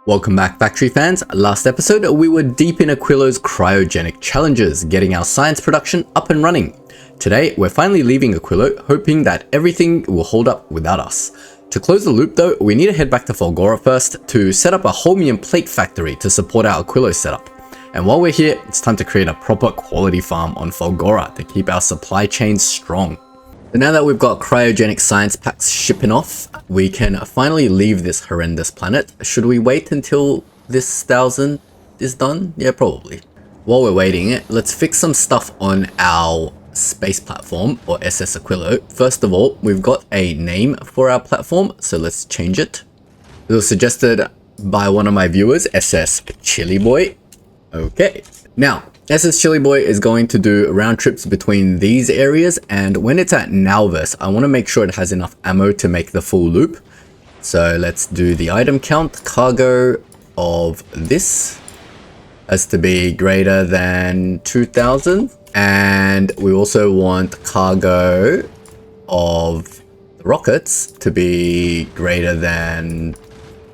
Welcome back, Factory fans. Last episode, we were deep in Aquilo's cryogenic challenges, getting our science production up and running. Today, we're finally leaving Aquilo, hoping that everything will hold up without us. To close the loop though, we need to head back to Fulgora first to set up a holmium plate factory to support our Aquilo setup. And while we're here, it's time to create a proper quality farm on Fulgora to keep our supply chains strong. So now that we've got cryogenic science packs shipping off, we can finally leave this horrendous planet. Should we wait until this 1000 is done? Yeah, probably. While we're waiting, let's fix some stuff on our space platform, or SS Aquilo. First of all, we've got a name for our platform, so let's change it. It was suggested by one of my viewers, SS Chili Boy. Okay, now SS Chili Boy is going to do round trips between these areas, and when it's at Nalvis, I want to make sure it has enough ammo to make the full loop. So let's do the item count. Cargo of this has to be greater than 2000, and we also want cargo of the rockets to be greater than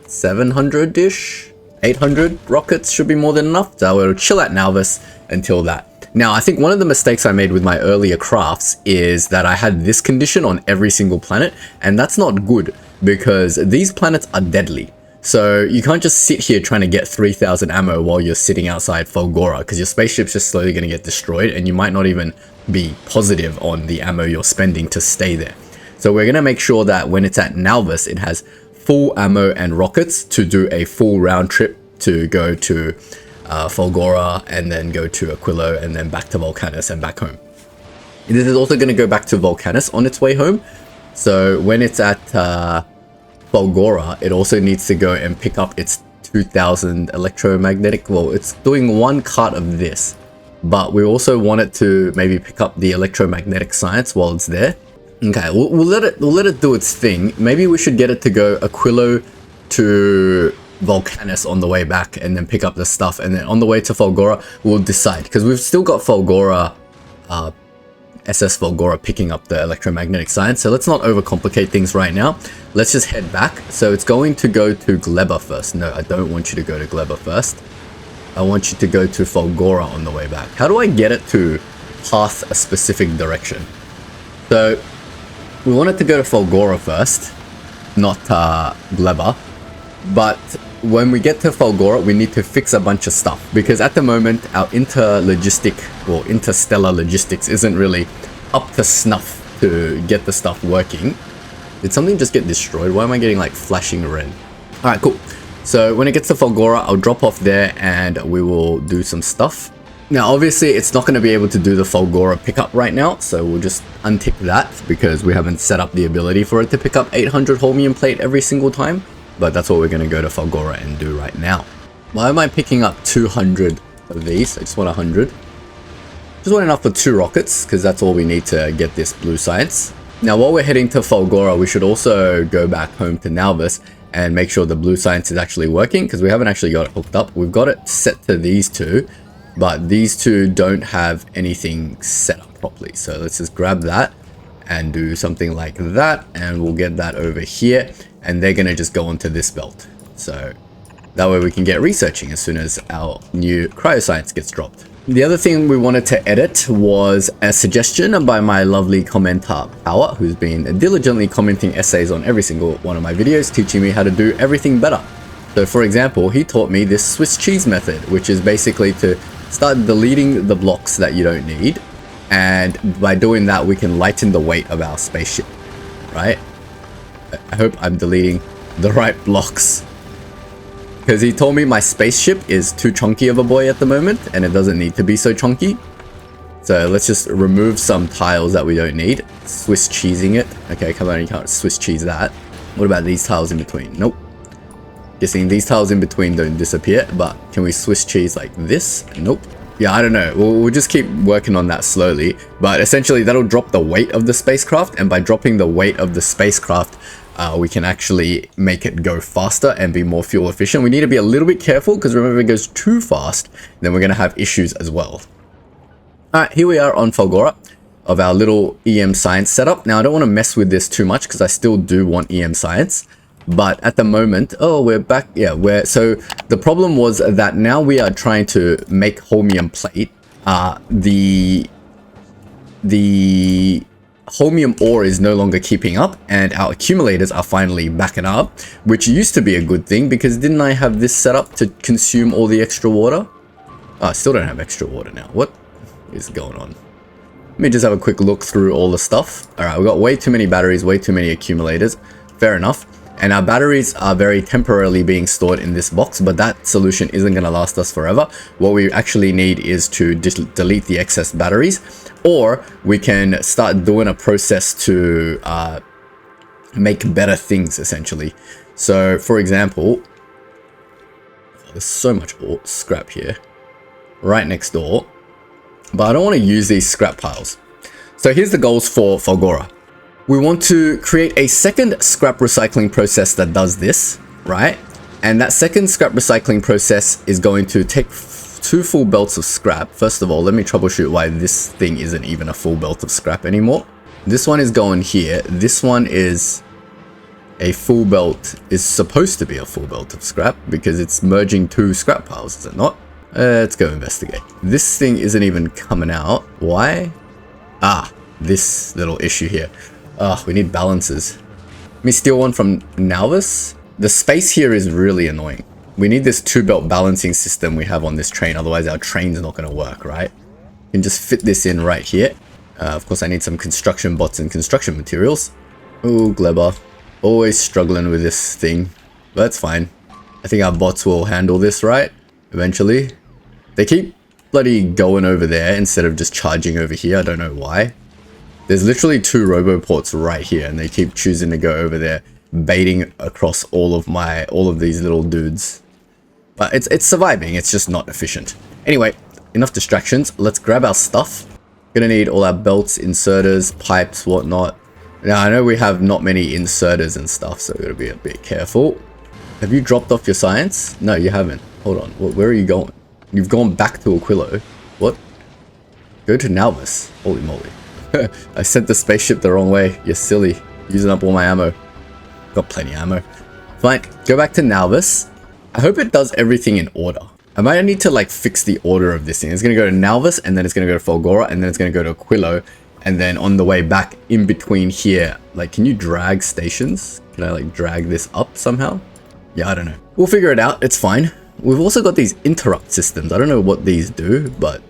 700-ish. 800 rockets should be more than enough, so we'll chill at Nalvis until that. Now, I think one of the mistakes I made with my earlier crafts is that I had this condition on every single planet, and that's not good because these planets are deadly. So you can't just sit here trying to get 3000 ammo while you're sitting outside Fulgora, because your spaceship's just slowly going to get destroyed and you might not even be positive on the ammo you're spending to stay there. So we're going to make sure that when it's at Nalvis, it has full ammo and rockets to do a full round trip to go to Fulgora and then go to Aquilo and then back to Vulcanus and back home. This is also going to go back to Vulcanus on its way home. So when it's at Fulgora, it also needs to go and pick up its 2000 electromagnetic. Well, it's doing one cart of this, but we also want it to maybe pick up the electromagnetic science while it's there. Okay, we'll let it do its thing. Maybe we should get it to go Aquilo to Vulcanus on the way back and then pick up the stuff, and then on the way to Fulgora we'll decide, because we've still got Fulgora, SS Fulgora picking up the electromagnetic science, so let's not overcomplicate things right now. Let's just head back. So it's going to go to Gleba first. No, I don't want you to go to Gleba first. I want you to go to Fulgora on the way back. How do I get it to path a specific direction? So we want it to go to Fulgora first, not Gleba. But when we get to Fulgora, we need to fix a bunch of stuff, because at the moment our interstellar logistics isn't really up to snuff to get the stuff working. Did something just get destroyed? Why am I getting like flashing red? Alright, cool. So when it gets to Fulgora, I'll drop off there and we will do some stuff. Now, obviously, it's not going to be able to do the Fulgora pickup right now, so we'll just untick that because we haven't set up the ability for it to pick up 800 holmium plate every single time. But that's what we're going to go to Fulgora and do right now. Why am I picking up 200 of these? I just want 100. Just want enough for 2 rockets, because that's all we need to get this blue science. Now, while we're heading to Fulgora, we should also go back home to Nalvis and make sure the blue science is actually working, because we haven't actually got it hooked up. We've got it set to these two, but these two don't have anything set up properly. So let's just grab that and do something like that, and we'll get that over here, and they're gonna just go onto this belt. So that way we can get researching as soon as our new cryoscience gets dropped. The other thing we wanted to edit was a suggestion by my lovely commenter Power, who's been diligently commenting essays on every single one of my videos, teaching me how to do everything better. So for example, he taught me this Swiss cheese method, which is basically to start deleting the blocks that you don't need, and by doing that we can lighten the weight of our spaceship, right? I hope I'm deleting the right blocks, because he told me my spaceship is too chunky of a boy at the moment and it doesn't need to be so chunky. So let's just remove some tiles that we don't need. Swiss cheesing it. Okay, come on, you can't Swiss cheese that. What about these tiles in between? Nope. Guessing these tiles in between don't disappear, but can we Swiss cheese like this? Nope. Yeah, I don't know. We'll just keep working on that slowly, but essentially that'll drop the weight of the spacecraft, and by dropping the weight of the spacecraft, we can actually make it go faster and be more fuel efficient. We need to be a little bit careful, because remember, if it goes too fast, then we're going to have issues as well. Alright, here we are on Fulgora of our little EM science setup. Now, I don't want to mess with this too much, because I still do want EM science. But at the moment, oh, we're back. Yeah, so the problem was that now we are trying to make holmium plate. The holmium ore is no longer keeping up, and our accumulators are finally backing up, which used to be a good thing because didn't I have this set up to consume all the extra water? Oh, I still don't have extra water now. What is going on? Let me just have a quick look through all the stuff. All right, we've got way too many batteries, way too many accumulators. Fair enough. And our batteries are very temporarily being stored in this box, but that solution isn't going to last us forever. What we actually need is to delete the excess batteries, or we can start doing a process to make better things, essentially. So, for example, there's so much scrap here, right next door, but I don't want to use these scrap piles. So here's the goals for Fulgora. We want to create a second scrap recycling process that does this, right? And that second scrap recycling process is going to take 2 full belts of scrap. First of all, let me troubleshoot why this thing isn't even a full belt of scrap anymore. This one is going here. This one is a full belt, is supposed to be a full belt of scrap because it's merging 2 scrap piles, is it not? Let's go investigate. This thing isn't even coming out. Why? Ah, this little issue here. We need balances. Let me steal one from Nalvis. The space here is really annoying. We need this 2-belt balancing system we have on this train, otherwise our train's not going to work, right? You can just fit this in right here. Of course, I need some construction bots and construction materials. Oh, Gleber. Always struggling with this thing, but that's fine. I think our bots will handle this, right? Eventually. They keep bloody going over there instead of just charging over here. I don't know why. There's literally 2 roboports right here, and they keep choosing to go over there, baiting across all of these little dudes. But it's surviving, it's just not efficient. Anyway, enough distractions. Let's grab our stuff. Gonna need all our belts, inserters, pipes, whatnot. Now, I know we have not many inserters and stuff, so we gotta be a bit careful. Have you dropped off your science? No, you haven't. Hold on, where are you going? You've gone back to Aquilo. What? Go to Nalvis. Holy moly. I sent the spaceship the wrong way. You're silly. Using up all my ammo. Got plenty of ammo. Fine. Go back to Nalvis. I hope it does everything in order. I might need to like fix the order of this thing. It's going to go to Nalvis, and then it's going to go to Fulgora, and then it's going to go to Aquilo. And then on the way back in between here, like, can you drag stations? Can I like drag this up somehow? Yeah, I don't know. We'll figure it out. It's fine. We've also got these interrupt systems. I don't know what these do, but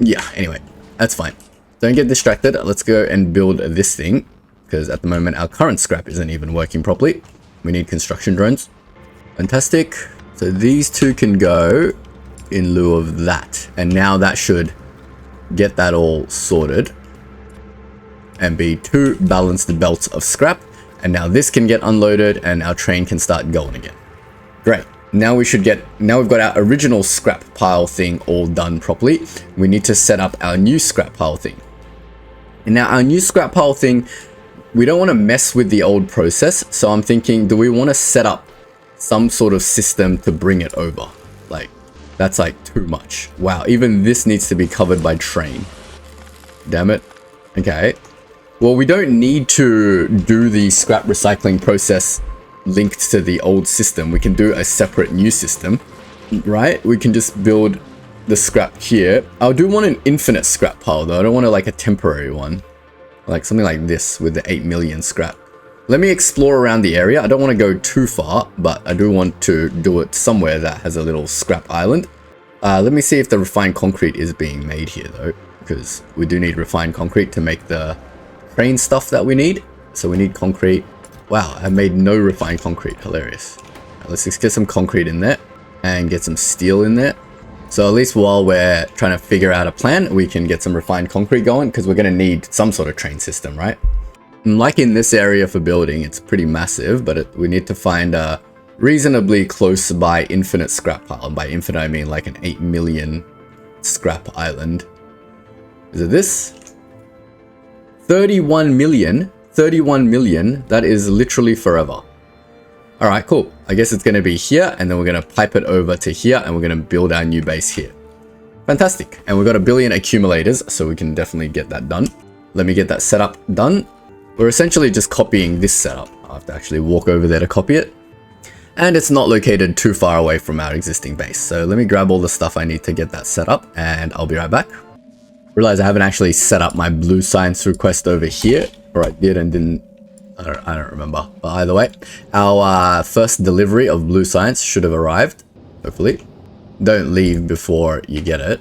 yeah, anyway, that's fine. Don't get distracted. Let's go and build this thing, because at the moment our current scrap isn't even working properly. We need construction drones. Fantastic. So these 2 can go in lieu of that. And now that should get that all sorted and be 2 balanced belts of scrap. And now this can get unloaded and our train can start going again. Great. Now we've got our original scrap pile thing all done properly. We need to set up our new scrap pile thing. And now our new scrap pile thing, we don't want to mess with the old process. So I'm thinking, do we want to set up some sort of system to bring it over? Like, that's like too much. Wow, even this needs to be covered by train. Damn it. Okay. Well, we don't need to do the scrap recycling process linked to the old system. We can do a separate new system, right? We can just build the scrap here. I do want an infinite scrap pile though. I don't want like a temporary one, like something like this with the 8 million scrap. Let me explore around the area. I don't want to go too far, but I do want to do it somewhere that has a little scrap island. Let me see if the refined concrete is being made here though, because we do need refined concrete to make the train stuff that we need. So we need concrete. Wow, I made no refined concrete. Hilarious. Right, let's just get some concrete in there and get some steel in there. So at least while we're trying to figure out a plan, we can get some refined concrete going, because we're going to need some sort of train system, right? And like in this area for building, it's pretty massive, but we need to find a reasonably close by infinite scrap pile. And by infinite, I mean like an 8 million scrap island. Is it this? 31 million. 31 million. That is literally forever. All right, cool. I guess it's going to be here, and then we're going to pipe it over to here, and we're going to build our new base here. Fantastic. And we've got 1 billion accumulators, so we can definitely get that done. Let me get that setup done. We're essentially just copying this setup. I have to actually walk over there to copy it. and it's not located too far away from our existing base. So let me grab all the stuff I need to get that set up, and I'll be right back. Realize I haven't actually set up my blue science request over here, or I did and didn't. I don't remember, but either way, our first delivery of blue science should have arrived, hopefully. Don't leave before you get it.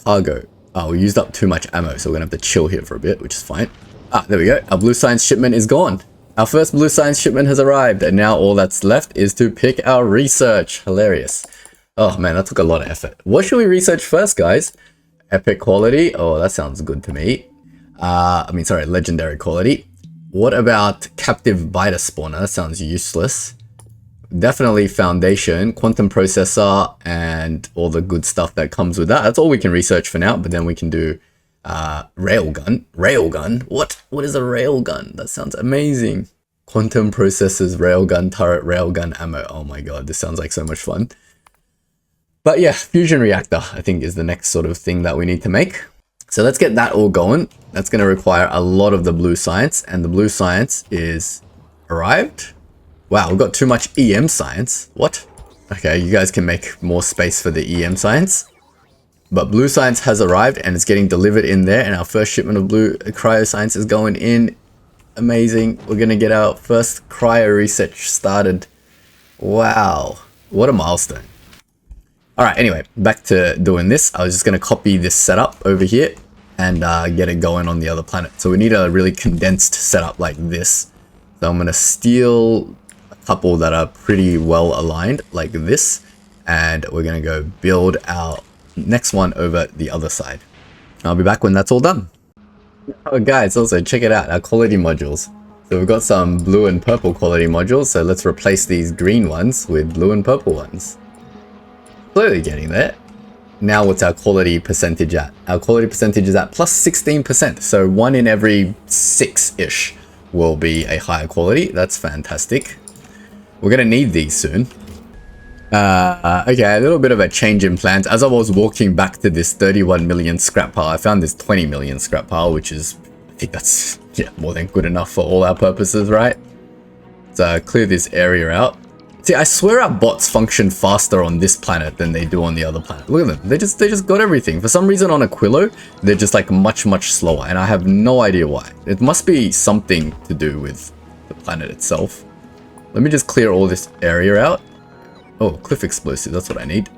Cargo. Oh, we used up too much ammo, so we're gonna have to chill here for a bit, which is fine. Ah, there we go. Our blue science shipment is gone. Our first blue science shipment has arrived, and now all that's left is to pick our research. Hilarious. Oh man, that took a lot of effort. What should we research first, guys? Epic quality? Oh, that sounds good to me. Sorry, legendary quality. What about captive biter spawner? That sounds useless. Definitely foundation, quantum processor, and all the good stuff that comes with that. That's all we can research for now, but then we can do railgun. Railgun? What is a railgun? That sounds amazing. Quantum processors, railgun turret, railgun ammo. Oh my god, this sounds like so much fun. But yeah, fusion reactor I think is the next sort of thing that we need to make. So let's get that all going. That's going to require a lot of the blue science, and the blue science is arrived. Wow, we've got too much EM science. What? Okay, you guys can make more space for the EM science. But blue science has arrived and it's getting delivered in there, and our first shipment of blue cryo science is going in. Amazing. We're going to get our first cryo research started. Wow, what a milestone. Alright, anyway, back to doing this. I was just going to copy this setup over here and get it going on the other planet. So we need a really condensed setup like this. So I'm going to steal a couple that are pretty well aligned like this, and we're going to go build our next one over the other side. I'll be back when that's all done. Oh guys, also check it out, our quality modules. So we've got some blue and purple quality modules, so let's replace these green ones with blue and purple ones. Slowly getting there. Now what's our quality percentage at? Our quality percentage is at plus 16%, so 1 in every 6-ish will be a higher quality. That's fantastic. We're gonna need these soon. Okay, a little bit of a change in plans. As I was walking back to this 31 million scrap pile, I found this 20 million scrap pile, which is, I think that's, yeah, more than good enough for all our purposes, right? So clear this area out. See, I swear our bots function faster on this planet than they do on the other planet. Look at them. They just got everything. For some reason on Aquilo, they're just like much slower, and I have no idea why. It must be something to do with the planet itself. Let me just clear all this area out. Oh, cliff explosive, that's what I need.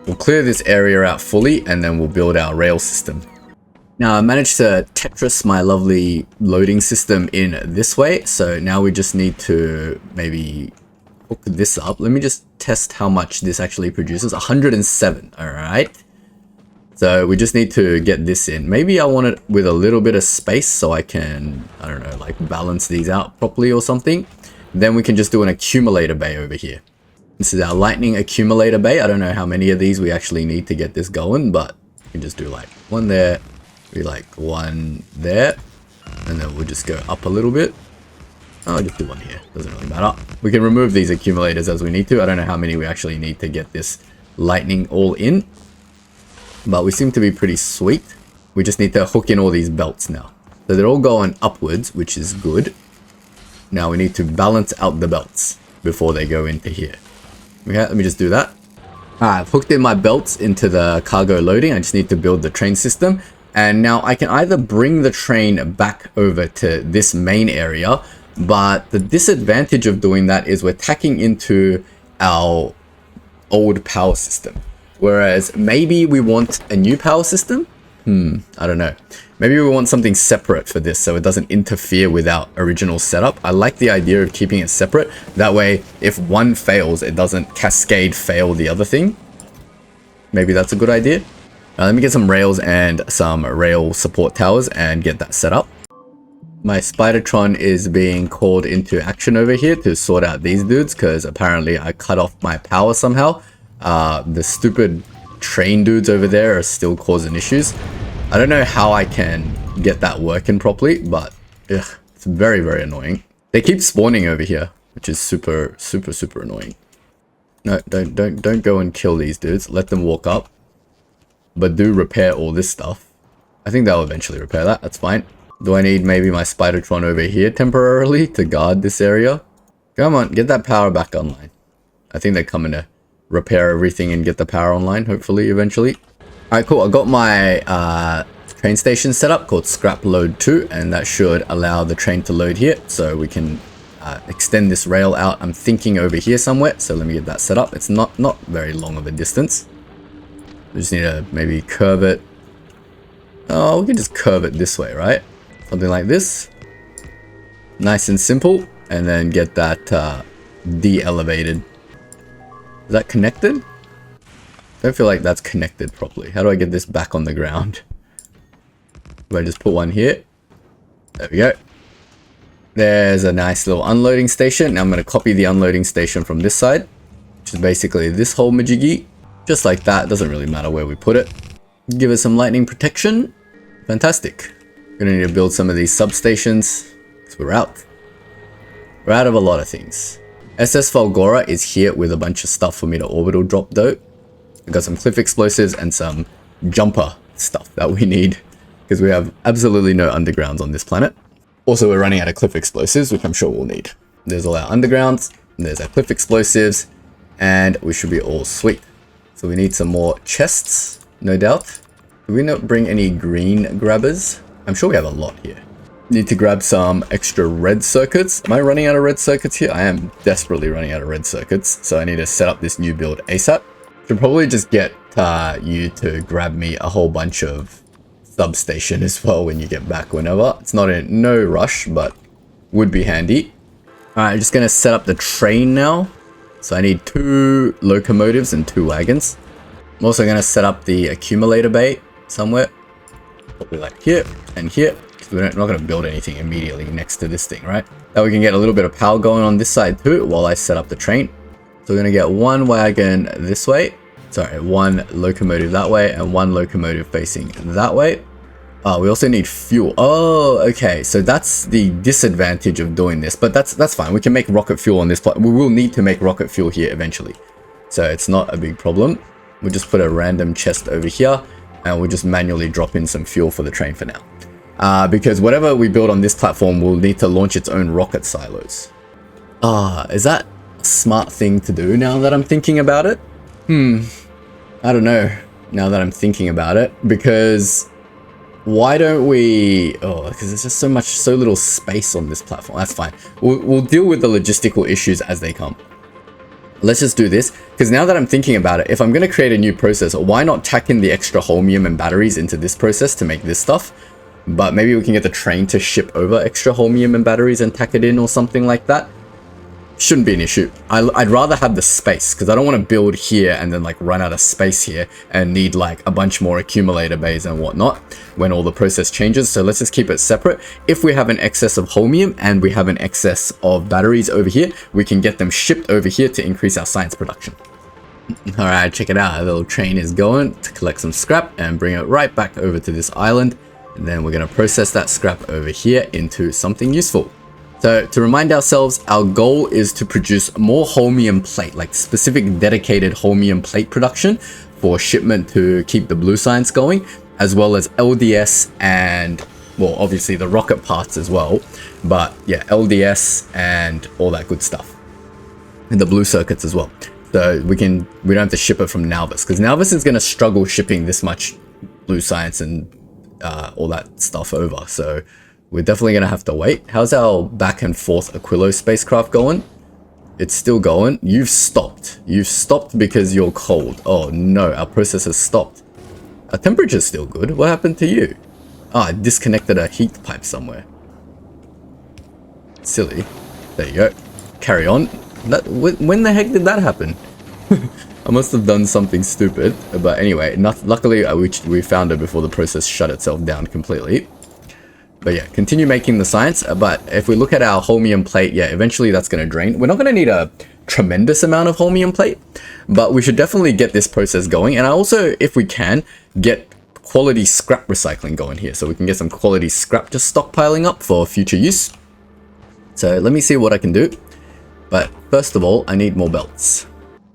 We'll clear this area out fully, and then we'll build our rail system. Now I managed to Tetris my lovely loading system in this way, so now we just need to maybe hook this up. Let me just test how much this actually produces. 107. All right, so we just need to get this in. Maybe I want it with a little bit of space so I can, I don't know, like balance these out properly or something. Then we can just do an accumulator bay over here. This is our lightning accumulator bay. I don't know how many of these we actually need to get this going, but we can just do like one there, maybe like one there, and then we'll just go up a little bit. I'll just do one here, doesn't really matter. We can remove these accumulators as we need to. I don't know how many we actually need to get this lightning all in, but we seem to be pretty sweet. We just need to hook in all these belts now. So they're all going upwards, which is good. Now we need to balance out the belts before they go into here. Okay, let me just do that. I've hooked in my belts into the cargo loading. I just need to build the train system. And now I can either bring the train back over to this main area, but the disadvantage of doing that is we're tacking into our old power system. Whereas maybe we want a new power system? I don't know. Maybe we want something separate for this so it doesn't interfere with our original setup. I like the idea of keeping it separate. That way, if one fails, it doesn't cascade fail the other thing. Maybe that's a good idea. Let me get some rails and some rail support towers and get that set up. My Spidertron is being called into action over here to sort out these dudes because apparently I cut off my power somehow. The stupid train dudes over there are still causing issues. I don't know how I can get that working properly, but ugh, it's very annoying. They keep spawning over here, which is super annoying. No, don't go and kill these dudes. Let them walk up, but do repair all this stuff. I think they'll eventually repair that. That's fine. Do I need maybe my Spidertron over here temporarily to guard this area? Come on, get that power back online. I think they're coming to repair everything and get the power online, hopefully, eventually. Alright, cool. I got my train station set up called Scrap Load 2, and that should allow the train to load here, so we can extend this rail out. I'm thinking over here somewhere, so let me get that set up. It's not very long of a distance. We just need to maybe curve it. Oh, we can just curve it this way, right? Something like this. Nice and simple, and then get that de-elevated. Is that connected? I don't feel like that's connected properly. How do I get this back on the ground? Do I just put one here? There we go. There's a nice little unloading station. Now I'm going to copy the unloading station from this side, which is basically this whole majiggy. Just like that. Doesn't really matter where we put it. Give it some lightning protection. Fantastic. We're going to need to build some of these substations, because we're out. We're out of a lot of things. SS Fulgora is here with a bunch of stuff for me to orbital drop though. We've got some cliff explosives and some jumper stuff that we need, because we have absolutely no undergrounds on this planet. Also, we're running out of cliff explosives, which I'm sure we'll need. There's all our undergrounds, there's our cliff explosives, and we should be all sweet. So we need some more chests, no doubt. Do we not bring any green grabbers? I'm sure we have a lot here. Need to grab some extra red circuits. Am I running out of red circuits here? I am desperately running out of red circuits, so I need to set up this new build ASAP. Should probably just get you to grab me a whole bunch of substation as well when you get back whenever. It's not in no rush, but would be handy. Alright, I'm just going to set up the train now. So I need 2 locomotives and 2 wagons. I'm also going to set up the accumulator bay somewhere. Probably like here and here. We're not going to build anything immediately next to this thing, right? Now we can get a little bit of power going on this side too while I set up the train. So we're going to get 1 wagon this way. Sorry, 1 locomotive that way and 1 locomotive facing that way. We also need fuel. Oh, okay. So that's the disadvantage of doing this, but that's fine. We can make rocket fuel on this plot. We will need to make rocket fuel here eventually. So it's not a big problem. We'll just put a random chest over here and we'll just manually drop in some fuel for the train for now. Because whatever we build on this platform will need to launch its own rocket silos. Is that a smart thing to do now that I'm thinking about it? I don't know now that I'm thinking about it, because why don't we... because there's just so little space on this platform. That's fine. We'll deal with the logistical issues as they come. Let's just do this, because now that I'm thinking about it, if I'm going to create a new process, why not tack in the extra holmium and batteries into this process to make this stuff? But maybe we can get the train to ship over extra holmium and batteries and tack it in or something like that. Shouldn't be an issue. I'd rather have the space, because I don't want to build here and then like run out of space here and need like a bunch more accumulator bays and whatnot when all the process changes. So let's just keep it separate. If we have an excess of holmium and we have an excess of batteries over here, we can get them shipped over here to increase our science production. All right, check it out. A little train is going to collect some scrap and bring it right back over to this island. And then we're going to process that scrap over here into something useful. So to remind ourselves, our goal is to produce more holmium plate, like specific dedicated holmium plate production for shipment to keep the blue science going, as well as LDS and, well, obviously the rocket parts as well. But yeah, LDS and all that good stuff. And the blue circuits as well. So we don't have to ship it from Nalvis, because Nalvis is going to struggle shipping this much blue science and all that stuff over. So we're definitely going to have to wait. How's our back and forth Aquilo spacecraft going? It's still going. You've stopped. You've stopped because you're cold. Oh no, our process has stopped. Our temperature's still good. What happened to you? I disconnected a heat pipe somewhere. Silly. There you go. Carry on. When the heck did that happen? I must have done something stupid. But anyway, luckily we found it before the process shut itself down completely. But yeah, continue making the science. But if we look at our holmium plate, yeah, eventually that's going to drain. We're not going to need a tremendous amount of holmium plate, but we should definitely get this process going. And I also, if we can, get quality scrap recycling going here, so we can get some quality scrap just stockpiling up for future use. So let me see what I can do. But first of all, I need more belts.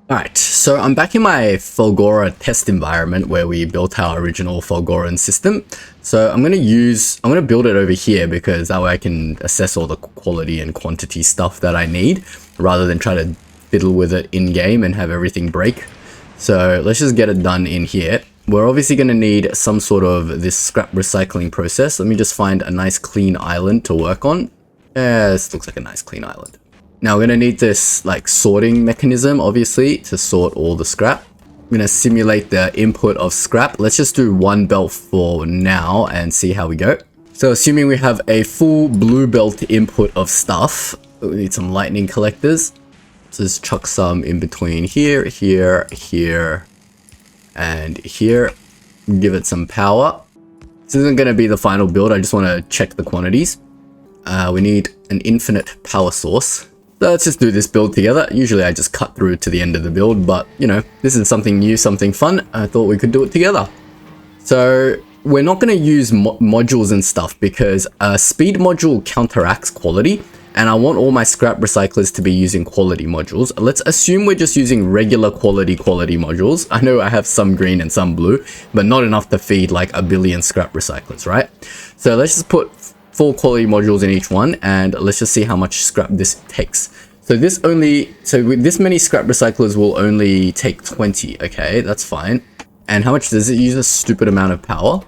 Alright, so I'm back in my Fulgora test environment where we built our original Fulgoran system. So I'm going to build it over here, because that way I can assess all the quality and quantity stuff that I need, rather than try to fiddle with it in game and have everything break. So let's just get it done in here. We're obviously going to need some sort of this scrap recycling process. Let me just find a nice clean island to work on. This looks like a nice clean island. Now we're going to need this like sorting mechanism, obviously, to sort all the scrap. I'm going to simulate the input of scrap. Let's just do one belt for now and see how we go. So assuming we have a full blue belt input of stuff, we need some lightning collectors. So just chuck some in between here, here, here, and here. Give it some power. This isn't going to be the final build. I just want to check the quantities. We need an infinite power source. So let's just do this build together. Usually I just cut through to the end of the build, but you know, this is something new, something fun. I thought we could do it together. So we're not going to use modules and stuff because a speed module counteracts quality, and I want all my scrap recyclers to be using quality modules. Let's assume we're just using regular quality modules. I know I have some green and some blue, but not enough to feed like a billion scrap recyclers, right? So let's just put 4 quality modules in each one, and let's just see how much scrap this takes. So with this many scrap recyclers will only take 20. Okay, that's fine. And how much does it use? A stupid amount of power.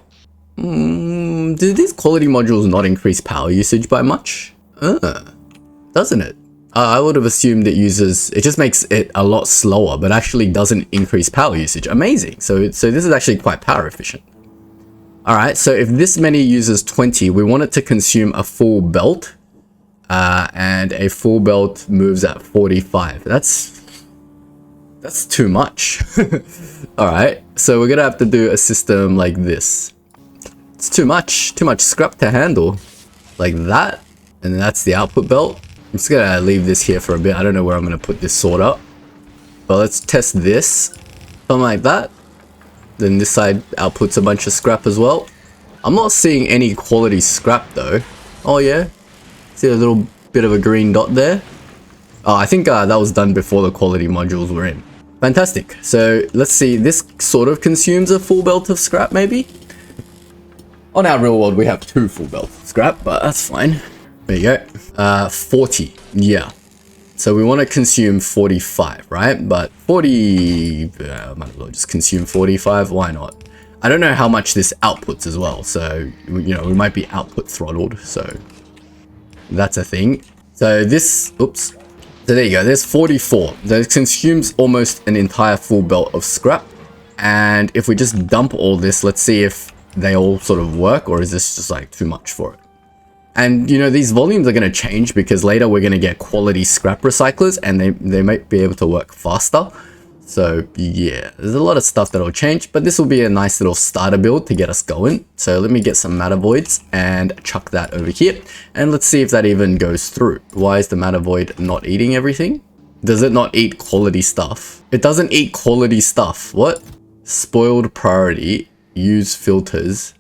Do these quality modules not increase power usage by much? Doesn't it? I would have assumed it just makes it a lot slower, but actually doesn't increase power usage. Amazing. So this is actually quite power efficient. Alright, so if this many uses 20, we want it to consume a full belt. And a full belt moves at 45. That's too much. Alright, so we're gonna have to do a system like this. It's too much scrap to handle. Like that, and that's the output belt. I'm just gonna leave this here for a bit. I don't know where I'm gonna put this sorter. But let's test this. Something like that. Then this side outputs a bunch of scrap as well. I'm not seeing any quality scrap though. Oh yeah, see a little bit of a green dot there. Oh, I think that was done before the quality modules were in. Fantastic. So let's see, this sort of consumes a full belt of scrap maybe. On our real world we have 2 full belts of scrap, but that's fine. There you go. 40, yeah. So we want to consume 45, right? But 40, might as well just consume 45. Why not? I don't know how much this outputs as well. So, you know, we might be output throttled. So that's a thing. So this, oops. So there you go. There's 44. That consumes almost an entire full belt of scrap. And if we just dump all this, let's see if they all sort of work, or is this just like too much for it? And you know, these volumes are going to change because later we're going to get quality scrap recyclers and they might be able to work faster. So yeah, there's a lot of stuff that'll change, but this will be a nice little starter build to get us going. So let me get some matter voids and chuck that over here. And let's see if that even goes through. Why is the matter void not eating everything? Does it not eat quality stuff? It doesn't eat quality stuff. What? Spoiled priority. Use filters.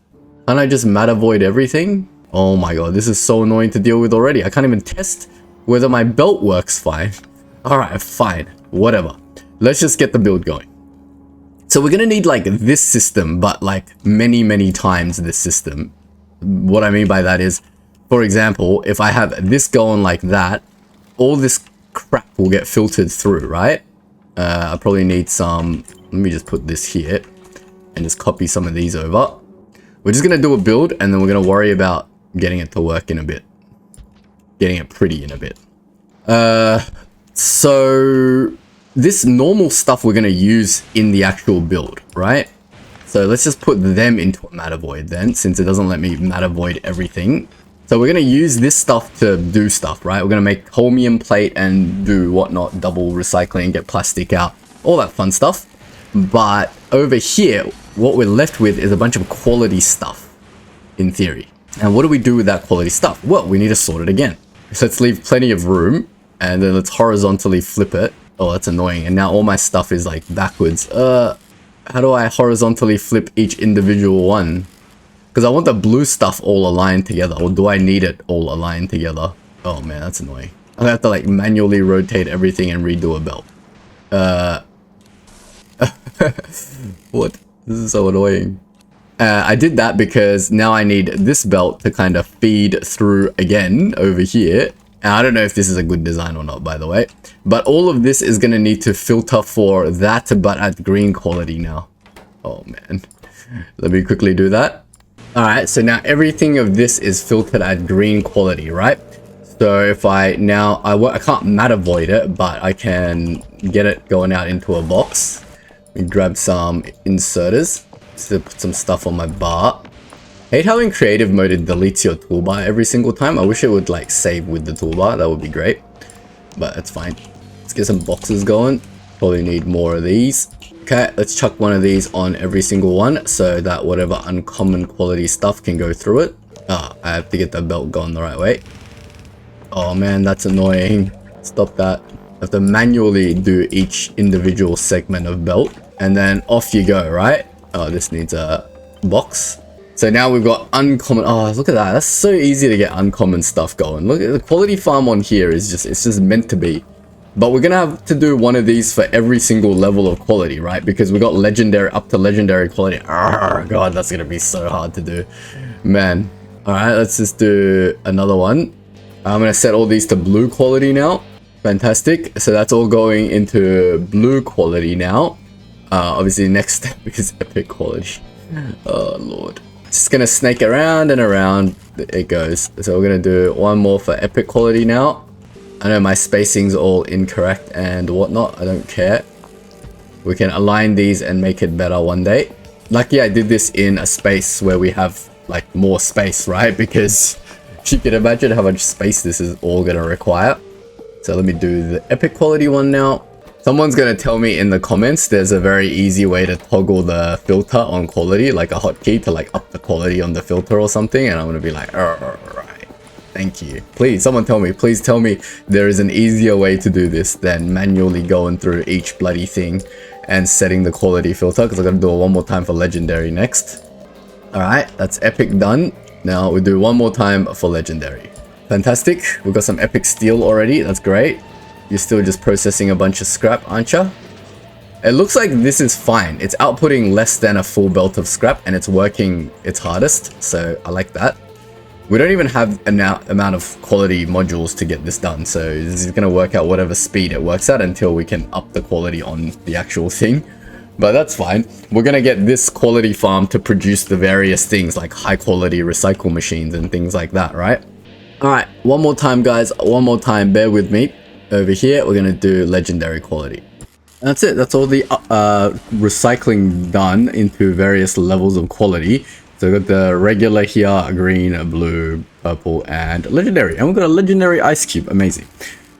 Can't I just matter void everything? Oh my god, this is so annoying to deal with already. I can't even test whether my belt works fine. Alright, fine. Whatever. Let's just get the build going. So we're gonna need like this system, but like many times this system. What I mean by that is, for example, if I have this going like that, all this crap will get filtered through, right? I probably need some... Let me just put this here and just copy some of these over. We're just gonna do a build and then we're gonna worry about getting it to work in a bit. Getting it pretty in a bit. So this normal stuff we're going to use in the actual build, right? So let's just put them into a matter void then, since it doesn't let me matter void everything. So we're going to use this stuff to do stuff, right? We're going to make holmium plate and do whatnot, double recycling, get plastic out, all that fun stuff. But over here, what we're left with is a bunch of quality stuff, in theory. And what do we do with that quality stuff? Well, we need to sort it again. So let's leave plenty of room, and then let's horizontally flip it. Oh, that's annoying. And now all my stuff is like backwards. How do I horizontally flip each individual one? Because I want the blue stuff all aligned together. Or do I need it all aligned together? Oh man, that's annoying. I'm gonna have to like manually rotate everything and redo a belt. What? This is so annoying. I did that because now I need this belt to kind of feed through again over here. And I don't know if this is a good design or not, by the way. But all of this is going to need to filter for that, but at green quality now. Oh, man. Let me quickly do that. All right, so now everything of this is filtered at green quality, right? So if I can't matte void it, but I can get it going out into a box. We grab some inserters to put some stuff on my bar. Hate how in creative mode it deletes your toolbar every single time. I wish it would like save with the toolbar. That would be great, but it's fine. Let's get some boxes going. Probably need more of these. Okay, let's chuck one of these on every single one so that whatever uncommon quality stuff can go through it. I have to get the belt going the right way. Oh man, that's annoying. Stop that. I have to manually do each individual segment of belt and then off you go, right? Oh, this needs a box. So now we've got uncommon. Oh, look at that. That's so easy to get uncommon stuff going. Look at the quality farm on here is just, it's just meant to be. But we're gonna have to do one of these for every single level of quality, right? Because we got legendary up to legendary quality. Oh god, that's gonna be so hard to do, man. All right, let's just do another one. I'm gonna set all these to blue quality now. Fantastic. So that's all going into blue quality now. Obviously, next step is epic quality. Oh lord, just gonna snake around and around it goes. So we're gonna do one more for epic quality now. I know my spacing's all incorrect and whatnot. I don't care. We can align these and make it better one day. Lucky I did this in a space where we have like more space, right? Because you can imagine how much space this is all gonna require. So let me do the epic quality one now. Someone's gonna tell me in the comments there's a very easy way to toggle the filter on quality, like a hotkey to like up the quality on the filter or something, and I'm gonna be like, right. Thank you. Please, someone tell me. Please tell me there is an easier way to do this than manually going through each bloody thing and setting the quality filter, because I'm going to do it one more time for legendary next. Alright, that's epic done. Now we do one more time for legendary. Fantastic. We've got some epic steel already. That's great. You're still just processing a bunch of scrap, aren't you? It looks like this is fine. It's outputting less than a full belt of scrap and it's working its hardest. So I like that. We don't even have an amount of quality modules to get this done, so this is going to work out whatever speed it works at until we can up the quality on the actual thing. But that's fine. We're going to get this quality farm to produce the various things like high quality recycle machines and things like that, right? Alright, one more time guys, one more time, bear with me. Over here, we're going to do legendary quality. That's it, that's all the recycling done into various levels of quality. So we've got the regular here, green, blue, purple, and legendary. And we've got a legendary ice cube. Amazing.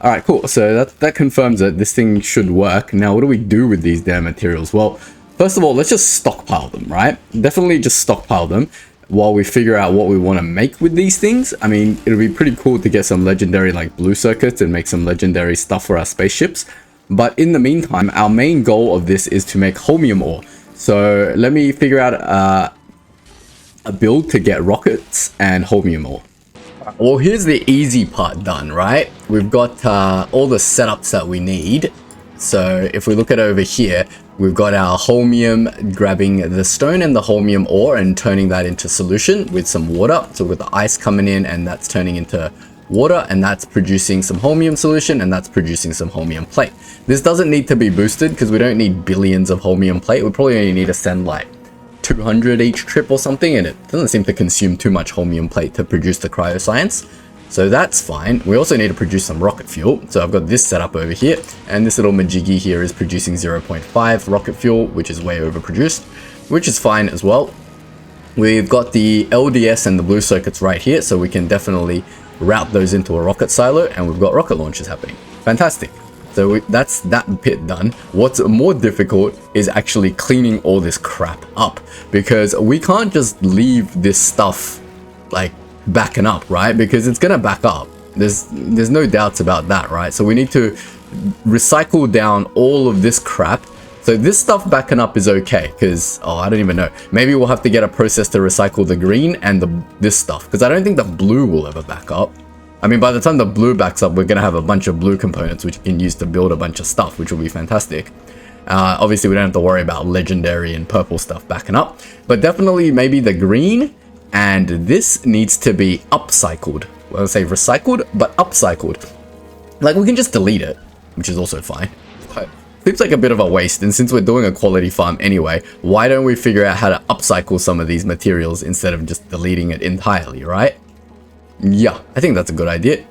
All right, cool. So that confirms that this thing should work. Now, what do we do with these damn materials? Well, first of all, let's just stockpile them, right? Definitely just stockpile them while we figure out what we want to make with these things. I mean, it'll be pretty cool to get some legendary like blue circuits and make some legendary stuff for our spaceships. But in the meantime, our main goal of this is to make holmium ore. So let me figure out a build to get rockets and holmium ore. Well, here's the easy part done, right? We've got all the setups that we need. So if we look at over here, we've got our holmium, grabbing the stone and the holmium ore and turning that into solution with some water. So we've got the ice coming in and that's turning into water, and that's producing some holmium solution, and that's producing some holmium plate. This doesn't need to be boosted because we don't need billions of holmium plate. We probably only need to send like 200 each trip or something, and it doesn't seem to consume too much holmium plate to produce the cryoscience, so that's fine. We also need to produce some rocket fuel, so I've got this set up over here, and this little majiggy here is producing 0.5 rocket fuel, which is way overproduced, which is fine as well. We've got the LDS and the blue circuits right here, so we can definitely route those into a rocket silo, and we've got rocket launches happening. Fantastic. So that's that bit done. What's more difficult is actually cleaning all this crap up, because we can't just leave this stuff like backing up, right? Because it's gonna back up. There's no doubts about that, right? So we need to recycle down all of this crap. So this stuff backing up is okay, because I don't even know. Maybe we'll have to get a process to recycle the green and this stuff, because I don't think the blue will ever back up. I mean, by the time the blue backs up, we're going to have a bunch of blue components which you can use to build a bunch of stuff, which will be fantastic. Obviously, we don't have to worry about legendary and purple stuff backing up, but definitely maybe the green and this needs to be upcycled. I'll say recycled, but upcycled. Like, we can just delete it, which is also fine. But seems like a bit of a waste, and since we're doing a quality farm anyway, why don't we figure out how to upcycle some of these materials instead of just deleting it entirely, right? Yeah, I think that's a good idea.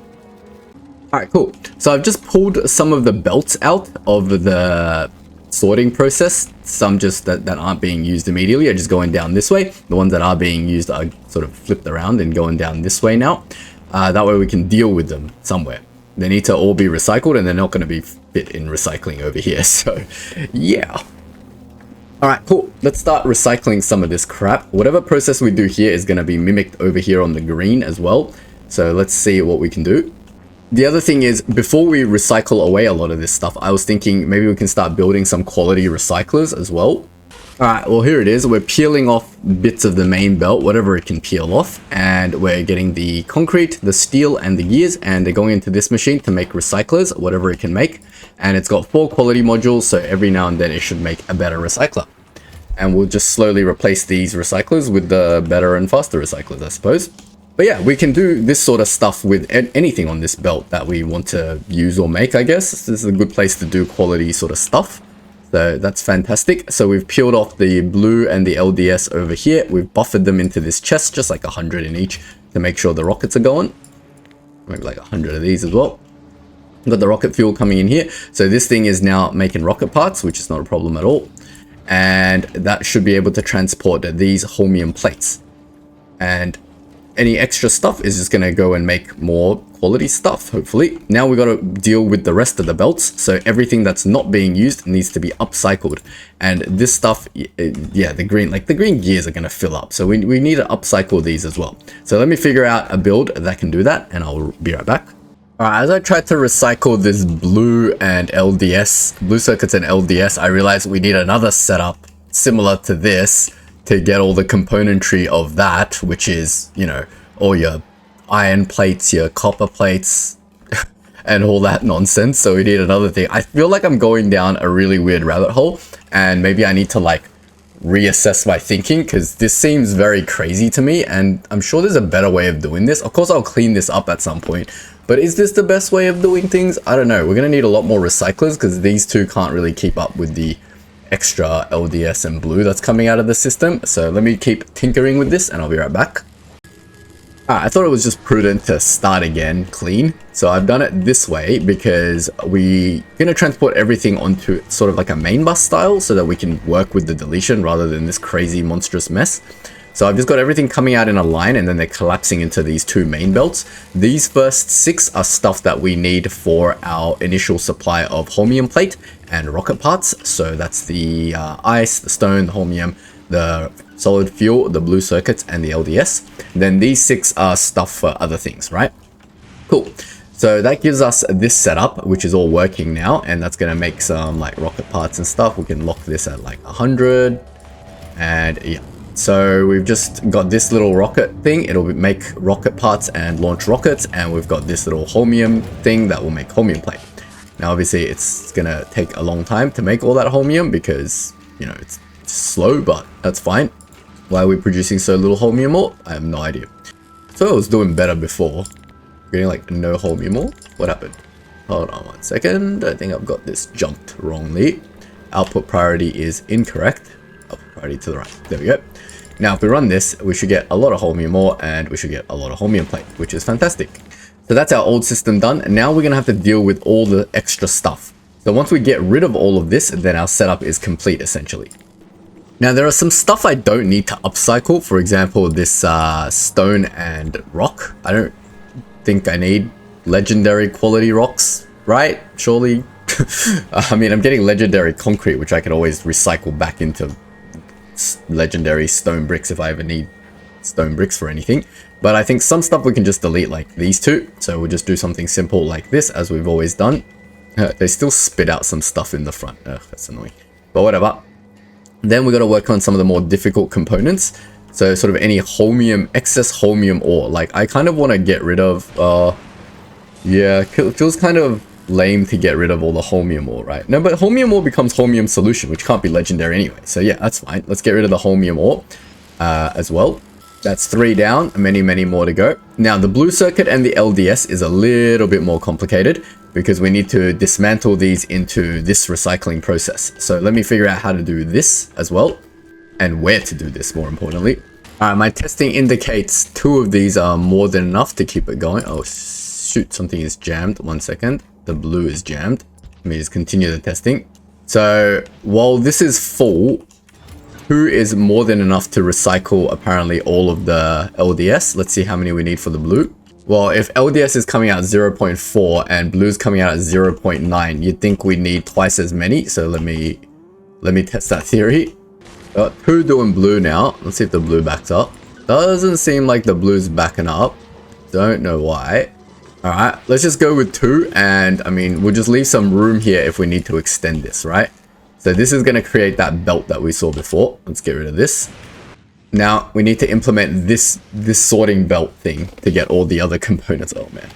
Alright, cool. So I've just pulled some of the belts out of the sorting process. Some just that aren't being used immediately are just going down this way. The ones that are being used are sort of flipped around and going down this way now. That way we can deal with them somewhere. They need to all be recycled, and they're not going to be fit in recycling over here. So, yeah. Alright, cool. Let's start recycling some of this crap. Whatever process we do here is going to be mimicked over here on the green as well. So let's see what we can do. The other thing is, before we recycle away a lot of this stuff, I was thinking maybe we can start building some quality recyclers as well. Alright, well here it is. We're peeling off bits of the main belt, whatever it can peel off, and we're getting the concrete, the steel, and the gears, and they're going into this machine to make recyclers, whatever it can make. And it's got 4 quality modules, so every now and then it should make a better recycler. And we'll just slowly replace these recyclers with the better and faster recyclers, I suppose. But yeah, we can do this sort of stuff with anything on this belt that we want to use or make, I guess. This is a good place to do quality sort of stuff. So that's fantastic. So we've peeled off the blue and the LDS over here. We've buffered them into this chest, just like 100 in each, to make sure the rockets are going. Maybe like 100 of these as well. Got the rocket fuel coming in here. So this thing is now making rocket parts, which is not a problem at all. And that should be able to transport these holmium plates. And any extra stuff is just going to go and make more quality stuff, hopefully. Now we got to deal with the rest of the belts. So everything that's not being used needs to be upcycled. And this stuff, yeah, the green gears are going to fill up. So we need to upcycle these as well. So let me figure out a build that can do that, and I'll be right back. Alright, as I tried to recycle this blue and LDS, blue circuits and LDS, I realized we need another setup similar to this to get all the componentry of that, which is, you know, all your iron plates, your copper plates, and all that nonsense. So we need another thing. I feel like I'm going down a really weird rabbit hole, and maybe I need to like reassess my thinking, because this seems very crazy to me, and I'm sure there's a better way of doing this. Of course, I'll clean this up at some point, but is this the best way of doing things? I don't know. We're going to need a lot more recyclers, because these two can't really keep up with the extra LDS and blue that's coming out of the system. So let me keep tinkering with this, and I'll be right back. I thought it was just prudent to start again clean. So I've done it this way because we're going to transport everything onto sort of like a main bus style so that we can work with the deletion rather than this crazy monstrous mess. So I've just got everything coming out in a line, and then they're collapsing into these 2 main belts. These first 6 are stuff that we need for our initial supply of holmium plate and rocket parts. So that's the ice, the stone, the holmium, the solid fuel, the blue circuits, and the LDS. Then these 6 are stuff for other things, right? Cool. So that gives us this setup, which is all working now, and that's going to make some like rocket parts and stuff. We can lock this at like 100, and yeah. So we've just got this little rocket thing. It'll make rocket parts and launch rockets, and we've got this little holmium thing that will make holmium plate. Now obviously it's gonna take a long time to make all that holmium because, you know, it's slow, but that's fine. Why are we producing so little holmium ore? I have no idea. So I was doing better before. Getting like no holmium ore. What happened? Hold on 1 second. I think I've got this jumped wrongly. Output priority is incorrect. Output priority to the right. There we go. Now if we run this, we should get a lot of holmium ore, and we should get a lot of holmium plate, which is fantastic. So that's our old system done. And now we're going to have to deal with all the extra stuff. So once we get rid of all of this, then our setup is complete essentially. Now there are some stuff I don't need to upcycle. For example, this stone and rock. I don't think I need legendary quality rocks, right? Surely. I mean, I'm getting legendary concrete, which I can always recycle back into legendary stone bricks if I ever need stone bricks for anything. But I think some stuff we can just delete, like these 2. So we'll just do something simple like this, as we've always done. They still spit out some stuff in the front. Ugh, that's annoying. But whatever. Then we got to work on some of the more difficult components. So sort of any holmium, excess holmium ore. Like I kind of want to get rid of, yeah, it feels kind of lame to get rid of all the holmium ore, right? No, but holmium ore becomes holmium solution, which can't be legendary anyway. So yeah, that's fine. Let's get rid of the holmium ore as well. That's 3 down, many more to go. Now the blue circuit and the LDS is a little bit more complicated because we need to dismantle these into this recycling process. So let me figure out how to do this as well, and where to do this more importantly. My testing indicates 2 of these are more than enough to keep it going. Oh shoot, something is jammed. 1 second. The blue is jammed. Let me just continue the testing. So while this is full, 2 is more than enough to recycle apparently all of the LDS. Let's see how many we need for the blue. Well, if LDS is coming out 0.4 and blue's coming out at 0.9, you'd think we need twice as many. So let me test that theory. 2 doing blue now. Let's see if the blue backs up. Doesn't seem like the blue's backing up. Don't know why. Alright, let's just go with 2, and I mean, we'll just leave some room here if we need to extend this, right? So this is going to create that belt that we saw before. Let's get rid of this. Now we need to implement this sorting belt thing to get all the other components. Oh man.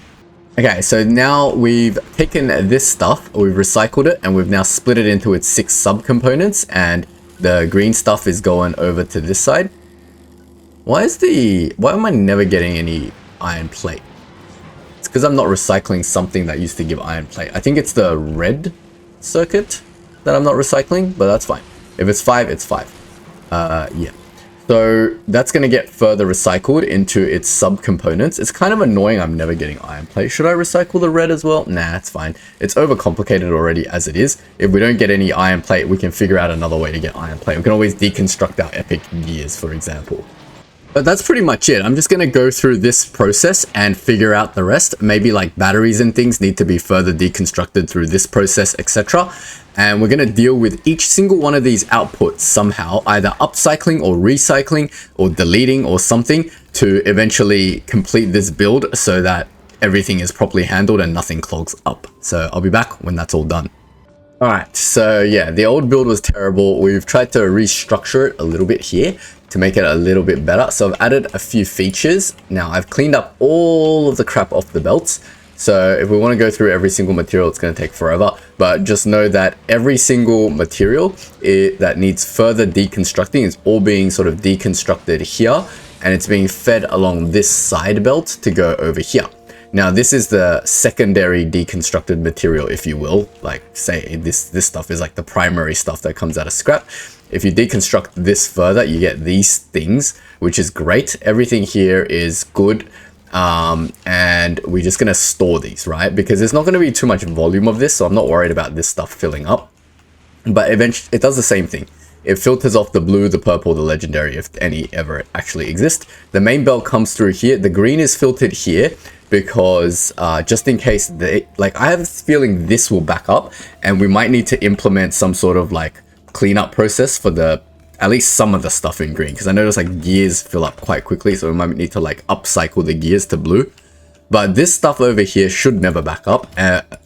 Okay, so now we've taken this stuff, we've recycled it, and we've now split it into its 6 subcomponents, and the green stuff is going over to this side. Why am I never getting any iron plate? It's because I'm not recycling something that used to give iron plate. I think it's the red circuit that I'm not recycling, but that's fine. If it's 5, it's 5. Yeah. So that's going to get further recycled into its subcomponents. It's kind of annoying I'm never getting iron plate. Should I recycle the red as well? Nah, it's fine. It's overcomplicated already as it is. If we don't get any iron plate, we can figure out another way to get iron plate. We can always deconstruct our epic gears, for example. But that's pretty much it. I'm just going to go through this process and figure out the rest. Maybe like batteries and things need to be further deconstructed through this process, etc. And we're going to deal with each single one of these outputs somehow, either upcycling or recycling or deleting or something to eventually complete this build so that everything is properly handled and nothing clogs up. So I'll be back when that's all done. Alright, so yeah, the old build was terrible. We've tried to restructure it a little bit here to make it a little bit better. So I've added a few features. Now I've cleaned up all of the crap off the belts. So if we want to go through every single material, it's going to take forever. But just know that every single material that needs further deconstructing is all being sort of deconstructed here. And it's being fed along this side belt to go over here. Now this is the secondary deconstructed material, if you will. Like say this stuff is like the primary stuff that comes out of scrap. If you deconstruct this further, you get these things, which is great. Everything here is good. And we're just going to store these, right? Because there's not going to be too much volume of this, so I'm not worried about this stuff filling up. But eventually it does the same thing. It filters off the blue, the purple, the legendary, if any ever actually exist. The main belt comes through here. The green is filtered here because just in case I have this feeling this will back up and we might need to implement some sort of like cleanup process for at least some of the stuff in green, because I notice like gears fill up quite quickly, so we might need to like upcycle the gears to blue. But this stuff over here should never back up.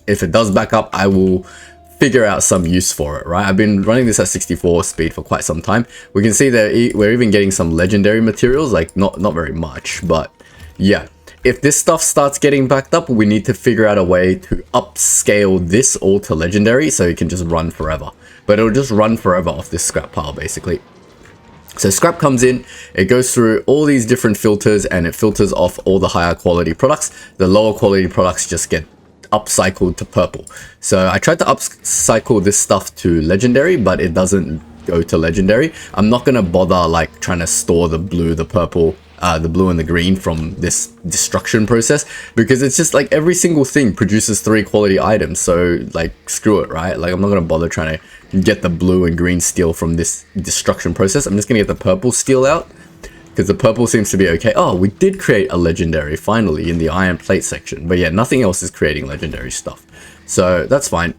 If it does back up, I will figure out some use for it, right? I've been running this at 64 speed for quite some time. We can see that we're even getting some legendary materials, like not very much, but yeah. If this stuff starts getting backed up, we need to figure out a way to upscale this all to legendary so it can just run forever. But it'll just run forever off this scrap pile, basically. So scrap comes in, it goes through all these different filters and it filters off all the higher quality products. The lower quality products just get upcycled to purple. So I tried to upcycle this stuff to legendary, but it doesn't go to legendary. I'm not going to bother like trying to store the blue, the purple, the blue and the green from this destruction process, because it's just like every single thing produces 3 quality items. So like screw it, right? Like I'm not going to bother trying to get the blue and green steel from this destruction process. I'm just going to get the purple steel out because the purple seems to be okay. Oh, we did create a legendary finally in the iron plate section, but yeah, nothing else is creating legendary stuff. So that's fine.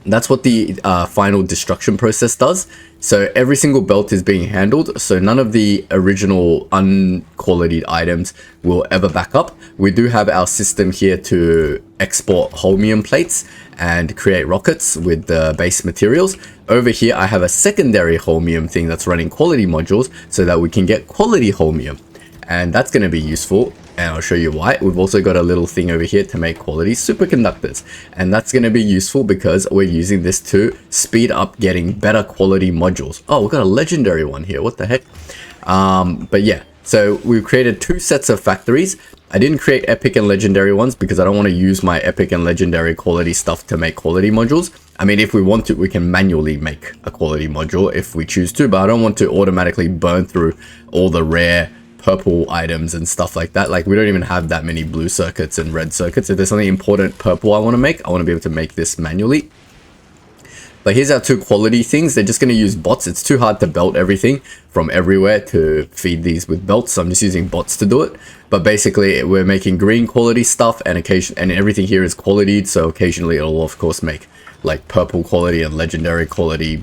That's what the final destruction process does. So every single belt is being handled, so none of the original unqualitied items will ever back up. We do have our system here to export holmium plates and create rockets with the base materials. Over here I have a secondary holmium thing that's running quality modules so that we can get quality holmium, and that's going to be useful. And I'll show you why. We've also got a little thing over here to make quality superconductors. And that's going to be useful because we're using this to speed up getting better quality modules. Oh, we've got a legendary one here. What the heck? But yeah, So we've created 2 sets of factories. I didn't create epic and legendary ones because I don't want to use my epic and legendary quality stuff to make quality modules. I mean, if we want to, we can manually make a quality module if we choose to, but I don't want to automatically burn through all the rare purple items and stuff like that. Like, we don't even have that many blue circuits and red circuits. If there's something important purple I want to make, I want to be able to make this manually. But here's our 2 quality things. They're just going to use bots. It's too hard to belt everything from everywhere to feed these with belts, so I'm just using bots to do it. But basically, we're making green quality stuff, and everything here is qualityed, so occasionally it'll of course make like purple quality and legendary quality,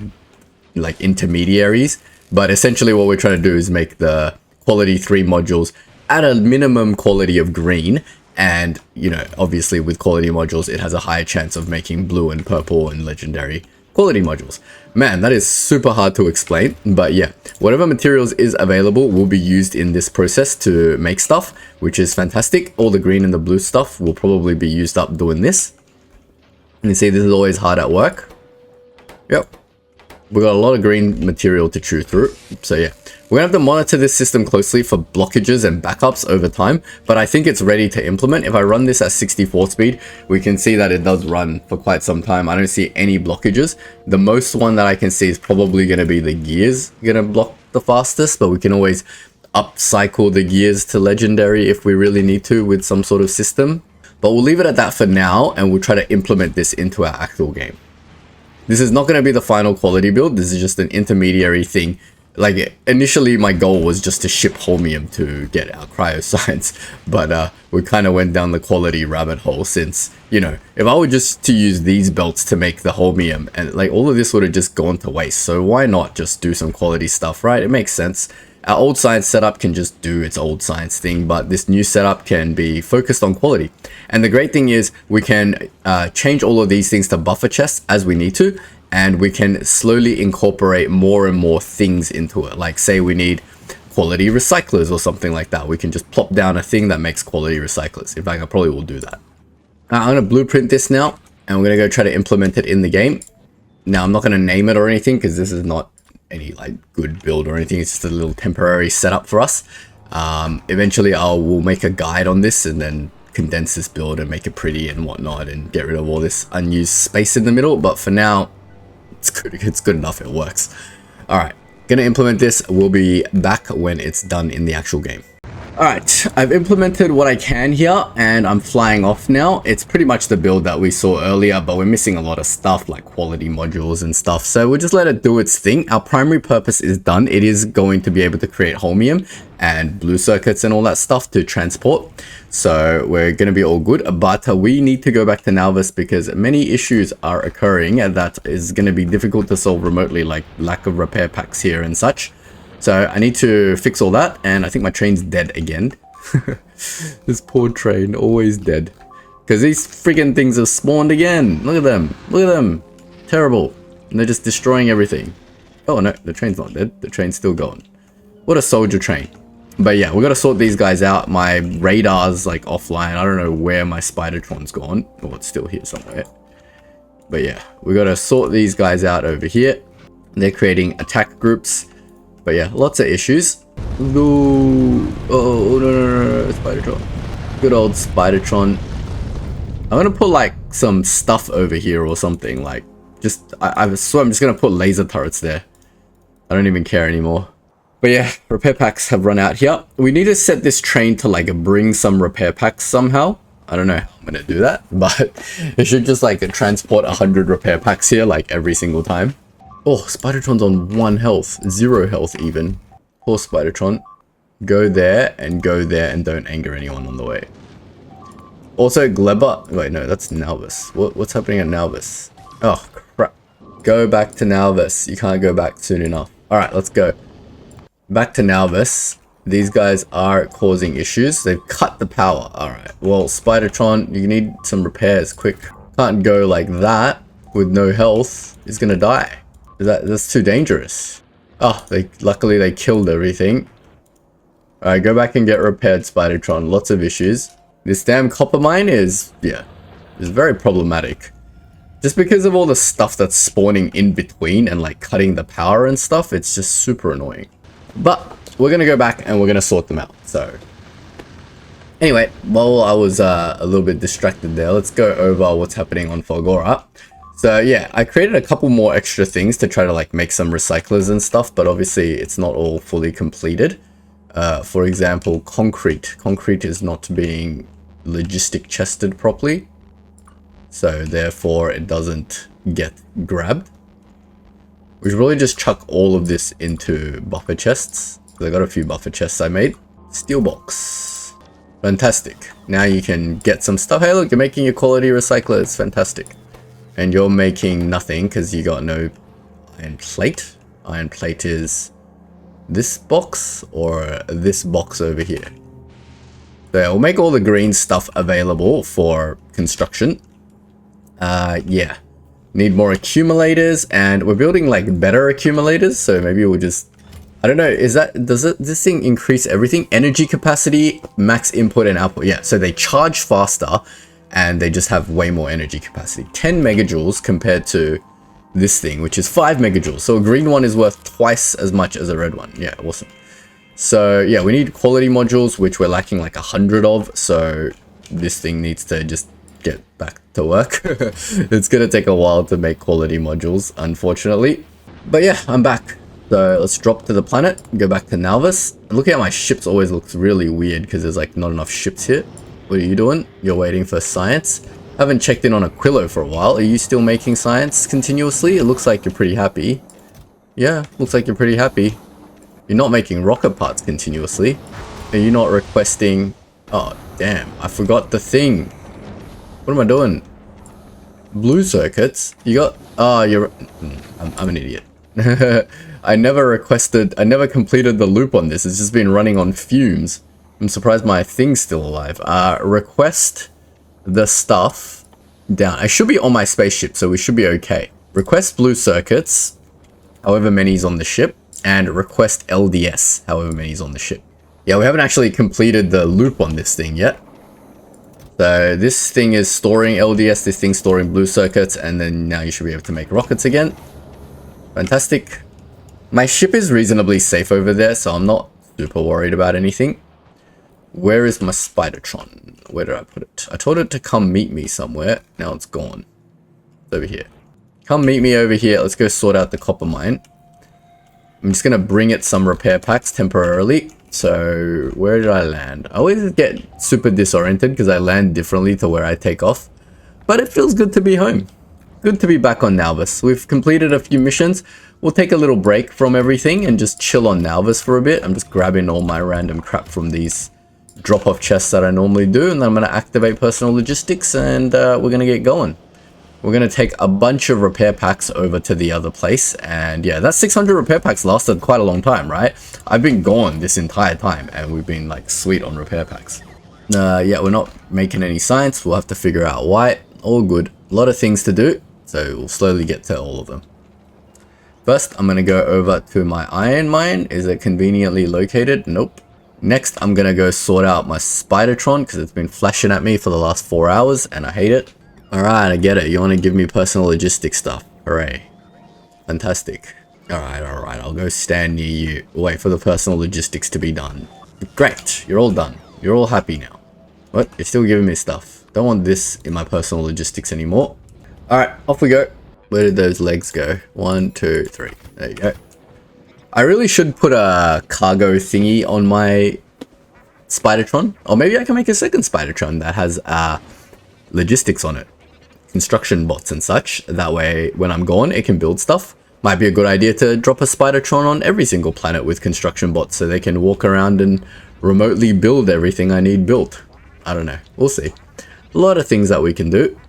like intermediaries. But essentially what we're trying to do is make the quality 3 modules at a minimum quality of green. And, you know, obviously with quality modules, it has a higher chance of making blue and purple and legendary quality modules. Man, that is super hard to explain, but yeah, whatever materials is available will be used in this process to make stuff, which is fantastic. All the green and the blue stuff will probably be used up doing this. And you see, this is always hard at work. Yep. We got a lot of green material to chew through. So yeah, we're gonna have to monitor this system closely for blockages and backups over time, but I think it's ready to implement. If I run this at 64 speed, we can see that it does run for quite some time. I don't see any blockages. The most one that I can see is probably gonna be the gears gonna block the fastest, but we can always upcycle the gears to legendary if we really need to with some sort of system. But we'll leave it at that for now, and we'll try to implement this into our actual game. This is not going to be the final quality build. This is just an intermediary thing. Like, initially my goal was just to ship holmium to get our cryo science, but we kind of went down the quality rabbit hole since, you know, if I were just to use these belts to make the holmium, and like all of this would have just gone to waste. So why not just do some quality stuff, right? It makes sense. Our old science setup can just do its old science thing, but this new setup can be focused on quality. And the great thing is we can change all of these things to buffer chests as we need to, and we can slowly incorporate more and more things into it. Like, say we need quality recyclers or something like that. We can just plop down a thing that makes quality recyclers. In fact, I probably will do that. I'm going to blueprint this now, and we're going to go try to implement it in the game. Now, I'm not going to name it or anything because this is not any like good build or anything. It's just a little temporary setup for us. Eventually we'll make a guide on this and then condense this build and make it pretty and whatnot and get rid of all this unused space in the middle. But for now, it's good enough. It works. All right, gonna implement this. We'll be back when it's done in the actual game. Alright, I've implemented what I can here, and I'm flying off now. It's pretty much the build that we saw earlier, but we're missing a lot of stuff like quality modules and stuff, so we'll just let it do its thing. Our primary purpose is done. It is going to be able to create holmium and blue circuits and all that stuff to transport, so we're going to be all good. But we need to go back to Nalvis because many issues are occurring, and that is going to be difficult to solve remotely, like lack of repair packs here and such. So I need to fix all that, and I think my train's dead again. This poor train, always dead. Because these friggin' things have spawned again. Look at them. Look at them. Terrible. And they're just destroying everything. Oh no, the train's not dead. The train's still going. What a soldier train. But yeah, we gotta sort these guys out. My radar's like offline. I don't know where my Spidertron's gone. Oh, it's still here somewhere. But yeah, we gotta sort these guys out over here. They're creating attack groups. But yeah, lots of issues. No. Oh, no, Spidertron. Good old Spidertron. I'm gonna put like some stuff over here or something. Like, just, I swear I'm just gonna put laser turrets there. I don't even care anymore. But yeah, repair packs have run out here. We need to set this train to like bring some repair packs somehow. I don't know how I'm gonna do that, but it should just like transport 100 repair packs here like every single time. Oh, Spidertron's on 1 health, 0 health even. Poor Spidertron. Go there and don't anger anyone on the way. Also, Gleba. Wait, no, that's Nalvis. What's happening at Nalvis? Oh, crap. Go back to Nalvis. You can't go back soon enough. Alright, let's go. Back to Nalvis. These guys are causing issues. They've cut the power. Alright, well, Spidertron, you need some repairs, quick. Can't go like that with no health. He's gonna die. That's too dangerous. Oh, luckily they killed everything. Alright, go back and get repaired, Spidertron. Lots of issues. This damn copper mine is very problematic. Just because of all the stuff that's spawning in between and like cutting the power and stuff, it's just super annoying. But we're gonna go back and we're gonna sort them out. So anyway, while I was a little bit distracted there, let's go over what's happening on Fulgora. So yeah, I created a couple more extra things to try to like make some recyclers and stuff, but obviously it's not all fully completed. For example, concrete. Concrete is not being logistic chested properly, so therefore it doesn't get grabbed. We should really just chuck all of this into buffer chests. I got a few buffer chests I made. Steel box. Fantastic. Now you can get some stuff. Hey look, you're making your quality recycler. It's fantastic. And you're making nothing because you got no iron plate. Iron plate is this box or this box over here. So we'll make all the green stuff available for construction. Yeah. Need more accumulators, and we're building like better accumulators, so maybe we'll just, I don't know, does this thing increase everything? Energy capacity, max input and output. Yeah, so they charge faster and they just have way more energy capacity. 10 megajoules compared to this thing, which is 5 megajoules. So a green one is worth twice as much as a red one. Yeah, awesome. So yeah, we need quality modules, which we're lacking like 100 of. So this thing needs to just get back to work. It's gonna take a while to make quality modules, unfortunately. But yeah, I'm back. So let's drop to the planet, go back to Nalvis. Look at how my ships always looks really weird because there's like not enough ships here. What are you doing? You're waiting for science. Haven't checked in on Aquilo for a while. Are you still making science continuously? It looks like you're pretty happy. Yeah, looks like you're pretty happy. You're not making rocket parts continuously. Are you not requesting... Oh, damn. I forgot the thing. What am I doing? Blue circuits? You got... Oh, you're... I'm an idiot. I never completed the loop on this. It's just been running on fumes. I'm surprised my thing's still alive. Request the stuff down. I should be on my spaceship, so we should be okay. Request blue circuits, however many is on the ship, and request LDS, however many is on the ship. Yeah, we haven't actually completed the loop on this thing yet. So this thing is storing LDS, this thing's storing blue circuits, and then now you should be able to make rockets again. Fantastic. My ship is reasonably safe over there, so I'm not super worried about anything. Where is my Spidertron? Where did I put it? I told it to come meet me somewhere. Now it's gone. It's over here. Come meet me over here. Let's go sort out the copper mine. I'm just going to bring it some repair packs temporarily. So where did I land? I always get super disoriented because I land differently to where I take off. But it feels good to be home. Good to be back on Nalvis. We've completed a few missions. We'll take a little break from everything and just chill on Nalvis for a bit. I'm just grabbing all my random crap from these drop-off chests that I normally do, and then I'm going to activate personal logistics, and we're going to get going. We're going to take a bunch of repair packs over to the other place, and yeah, that 600 repair packs lasted quite a long time, right? I've been gone this entire time, and we've been like sweet on repair packs. Yeah, we're not making any science. We'll have to figure out why. All good. A lot of things to do, so we'll slowly get to all of them. First, I'm going to go over to my iron mine. Is it conveniently located? Nope. Next, I'm going to go sort out my Spidertron because it's been flashing at me for the last 4 hours and I hate it. Alright, I get it. You want to give me personal logistics stuff. Hooray. Fantastic. Alright, I'll go stand near you. Wait for the personal logistics to be done. Great. You're all done. You're all happy now. What? You're still giving me stuff. Don't want this in my personal logistics anymore. Alright, off we go. Where did those legs go? 1, 2, 3. There you go. I really should put a cargo thingy on my Spidertron. Or maybe I can make a second Spidertron that has logistics on it. Construction bots and such. That way, when I'm gone, it can build stuff. Might be a good idea to drop a Spidertron on every single planet with construction bots so they can walk around and remotely build everything I need built. I don't know. We'll see. A lot of things that we can do.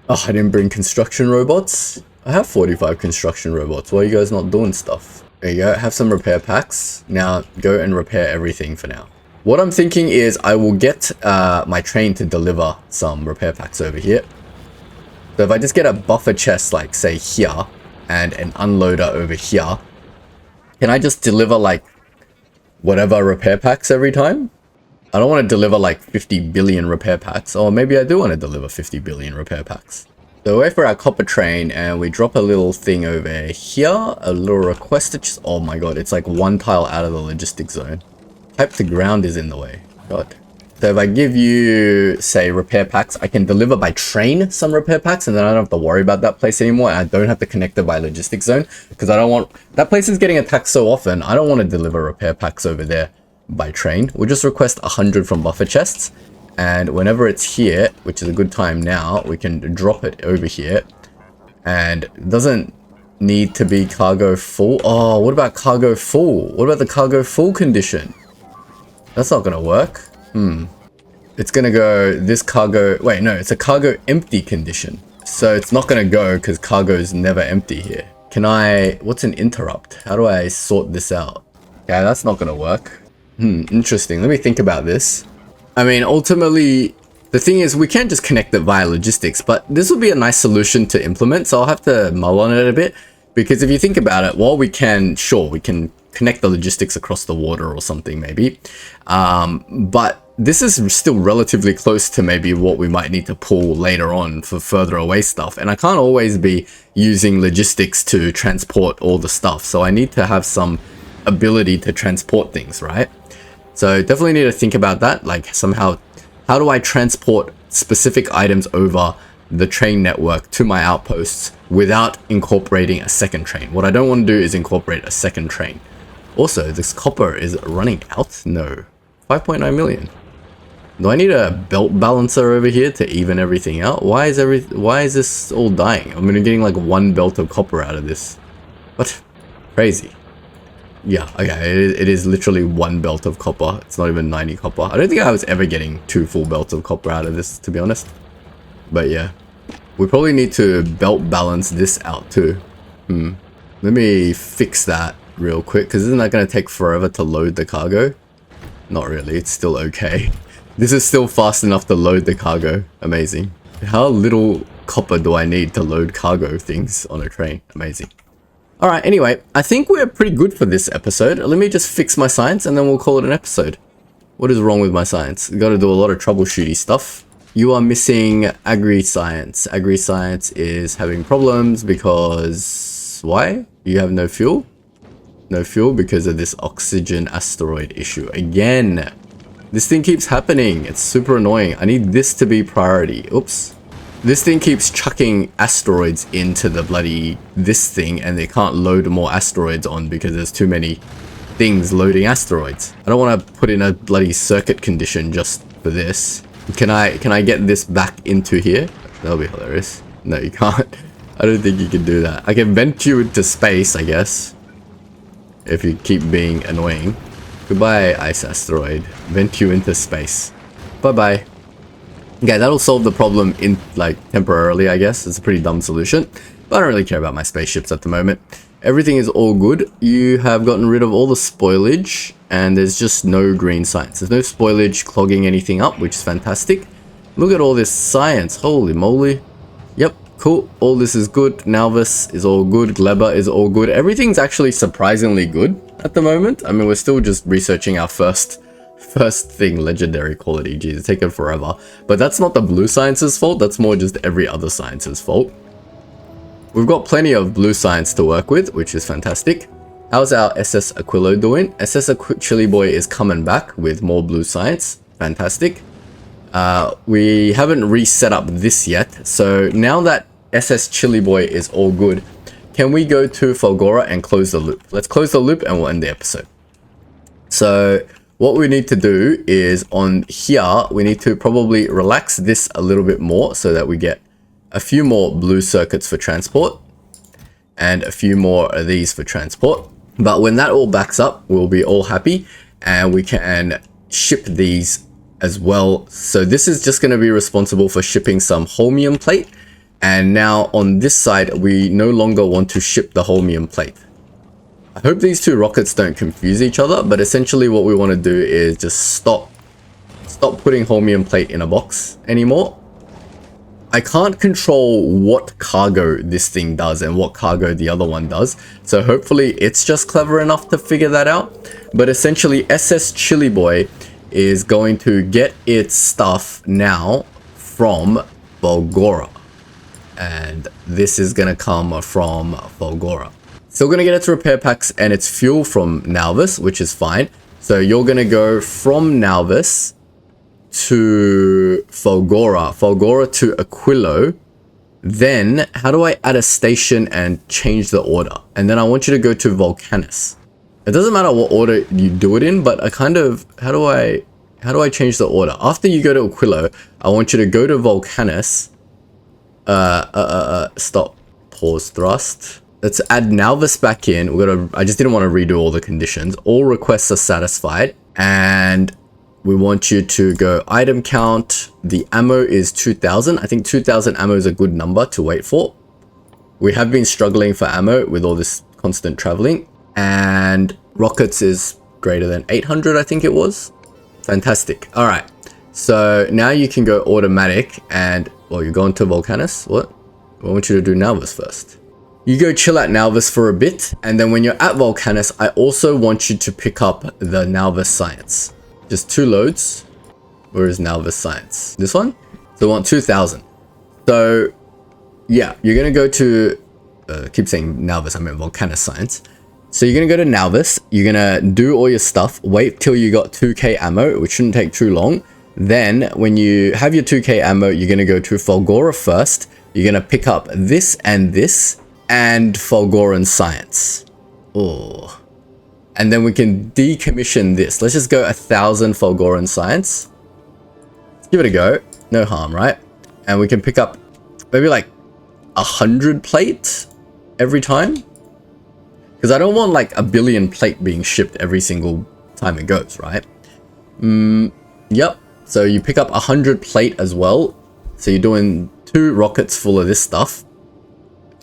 Oh, I didn't bring construction robots. I have 45 construction robots. Why are you guys not doing stuff? There you go. Have some repair packs. Now go and repair everything for now. What I'm thinking is I will get my train to deliver some repair packs over here. So if I just get a buffer chest, like say here, and an unloader over here, can I just deliver like whatever repair packs every time? I don't want to deliver like 50 billion repair packs. Or maybe I do want to deliver 50 billion repair packs. So wait for our copper train and we drop a little thing over here, a little request to just, oh my god, it's like one tile out of the logistics zone. Type to ground is in the way. God. So if I give you, say, repair packs, I can deliver by train some repair packs and then I don't have to worry about that place anymore. And I don't have to connect it by logistics zone because I don't want, that place is getting attacked so often. I don't want to deliver repair packs over there by train. We'll just request 100 from buffer chests. And whenever it's here, which is a good time now, we can drop it over here. And it doesn't need to be cargo full. Oh, what about cargo full? What about the cargo full condition? That's not gonna work. It's gonna go this cargo. Wait, no, it's a cargo empty condition. So it's not gonna go because cargo is never empty here. Can I, what's an interrupt? How do I sort this out? Yeah, that's not gonna work. Interesting. Let me think about this. I mean, ultimately, the thing is we can't just connect it via logistics, but this would be a nice solution to implement. So I'll have to mull on it a bit because if you think about it, while we can, sure, we can connect the logistics across the water or something maybe. But this is still relatively close to maybe what we might need to pull later on for further away stuff. And I can't always be using logistics to transport all the stuff. So I need to have some ability to transport things, right? So definitely need to think about that, like somehow, how do I transport specific items over the train network to my outposts without incorporating a second train? What I don't want to do is incorporate a second train. Also, this copper is running out? No. 5.9 million. Do I need a belt balancer over here to even everything out? Why is this all dying? I'm getting like 1 belt of copper out of this. What? Crazy. Yeah, okay, it is literally 1 belt of copper. It's not even 90 copper. I don't think I was ever getting 2 full belts of copper out of this, to be honest. But yeah, we probably need to belt balance this out too. Let me fix that real quick, because isn't that going to take forever to load the cargo? Not really, it's still okay. This is still fast enough to load the cargo. Amazing. How little copper do I need to load cargo things on a train? Amazing. Alright, anyway, I think we're pretty good for this episode. Let me just fix my science and then we'll call it an episode. What is wrong with my science? Got to do a lot of troubleshooty stuff. You are missing agri-science. Agri-science is having problems because... why? You have no fuel? No fuel because of this oxygen asteroid issue. Again, this thing keeps happening. It's super annoying. I need this to be priority. Oops. This thing keeps chucking asteroids into the bloody this thing and they can't load more asteroids on because there's too many things loading asteroids. I don't want to put in a bloody circuit condition just for this. Can I get this back into here? That'll be hilarious. No, you can't. I don't think you can do that. I can vent you into space, I guess. If you keep being annoying. Goodbye, ice asteroid. Vent you into space. Bye-bye. Okay, that'll solve the problem in temporarily, I guess. It's a pretty dumb solution, but I don't really care about my spaceships at the moment. Everything is all good. You have gotten rid of all the spoilage and there's just no green science. There's no spoilage clogging anything up, which is fantastic. Look at all this science. Holy moly. Yep, cool. All this is good. Nalvis is all good. Gleba is all good. Everything's actually surprisingly good at the moment. I mean, we're still just researching our first thing, legendary quality. Geez, it's taken forever. But that's not the blue science's fault. That's more just every other science's fault. We've got plenty of blue science to work with, which is fantastic. How's our SS Aquilo doing? SS Chili Boy is coming back with more blue science. Fantastic. We haven't reset up this yet. So now that SS Chili Boy is all good, can we go to Fulgora and close the loop? Let's close the loop and we'll end the episode. So what we need to do is on here, we need to probably relax this a little bit more so that we get a few more blue circuits for transport and a few more of these for transport. But when that all backs up, we'll be all happy and we can ship these as well. So this is just going to be responsible for shipping some holmium plate. And now on this side, we no longer want to ship the holmium plate. I hope these two rockets don't confuse each other, but essentially what we want to do is just stop putting holmium plate in a box anymore. I can't control what cargo this thing does and what cargo the other one does, so hopefully it's just clever enough to figure that out. But essentially SS Chili Boy is going to get its stuff now from Fulgora. and this is gonna come from Fulgora. Still gonna get its repair packs and its fuel from Nalvis, which is fine. So you're gonna go from Nalvis to Fulgora, Fulgora to Aquilo. Then how do I add a station and change the order? And then I want you to go to Volcanus. It doesn't matter what order you do it in, but I kind of, how do I change the order? After you go to Aquilo, I want you to go to Volcanus. Stop, pause, thrust. Let's add Nalvis back in. I just didn't want to redo all the conditions. All requests are satisfied. And we want you to go item count. The ammo is 2000. I think 2000 ammo is a good number to wait for. We have been struggling for ammo with all this constant traveling. And rockets is greater than 800, I think it was. Fantastic. All right. So now you can go automatic and, well, you're going to Volcanus. What? I want you to do Nalvis first. You go chill at Nalvis for a bit. And then when you're at Volcanus, I also want you to pick up the Nalvis Science. Just 2 loads. Where is Nalvis Science? This one? So we want 2000. So yeah, you're going to go to, keep saying Nalvis, I meant Volcanus Science. So you're going to go to Nalvis. You're going to do all your stuff. Wait till you got 2k ammo, which shouldn't take too long. Then when you have your 2k ammo, you're going to go to Fulgora first. You're going to pick up this and Fulgoran Science. Oh. And then we can decommission this. Let's just go 1000 Fulgoran Science. Let's give it a go. No harm, right? And we can pick up maybe like 100 plate every time. Because I don't want like a billion plate being shipped every single time it goes, right? Yep. So you pick up 100 plate as well. So you're doing 2 rockets full of this stuff.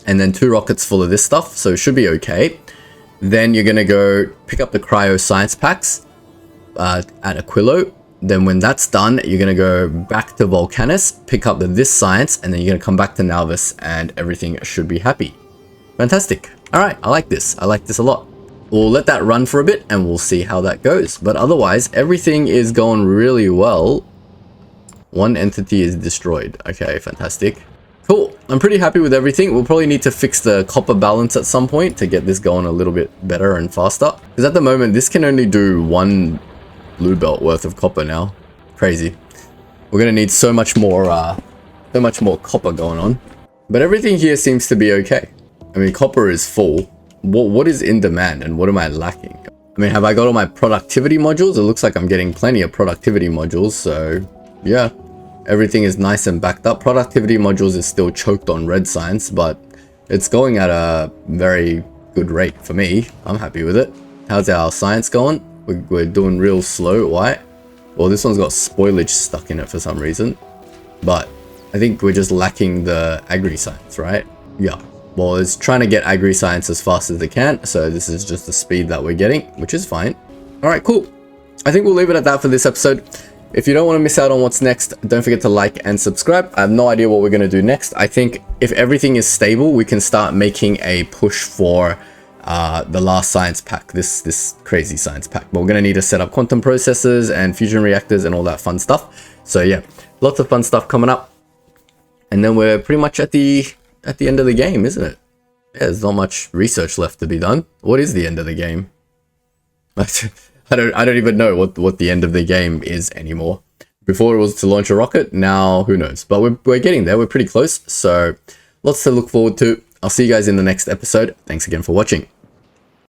And then 2 rockets full of this stuff. So it should be okay. Then you're going to go pick up the cryo science packs at Aquilo. Then when that's done, you're going to go back to Volcanus, pick up this science, and then you're going to come back to Nalvis and everything should be happy. Fantastic. All right, I like this. I like this a lot. We'll let that run for a bit and we'll see how that goes. But otherwise, everything is going really well. One entity is destroyed. Okay, fantastic. Cool. I'm pretty happy with everything. We'll probably need to fix the copper balance at some point to get this going a little bit better and faster. Because at the moment, this can only do 1 blue belt worth of copper now. Crazy. We're going to need so much more copper going on. But everything here seems to be okay. I mean, copper is full. What is in demand and what am I lacking? I mean, have I got all my productivity modules? It looks like I'm getting plenty of productivity modules. So yeah, everything is nice and backed up. Productivity modules is still choked on red science, but it's going at a very good rate for me. I'm happy with it. How's our science going? We're doing real slow. Why? Well, this one's got spoilage stuck in it for some reason. But I think we're just lacking the agri-science, right? Yeah. Well, it's trying to get agri-science as fast as they can. So this is just the speed that we're getting, which is fine. All right, cool. I think we'll leave it at that for this episode. If you don't want to miss out on what's next, don't forget to like and subscribe. I have no idea what we're going to do next. I think if everything is stable, we can start making a push for the last science pack, this crazy science pack. But we're going to need to set up quantum processors and fusion reactors and all that fun stuff. So yeah, lots of fun stuff coming up. And then we're pretty much at the end of the game, isn't it? Yeah, there's not much research left to be done. What is the end of the game? I don't even know what the end of the game is anymore. Before it was to launch a rocket, now who knows? But we're getting there. We're pretty close. So lots to look forward to. I'll see you guys in the next episode. Thanks again for watching.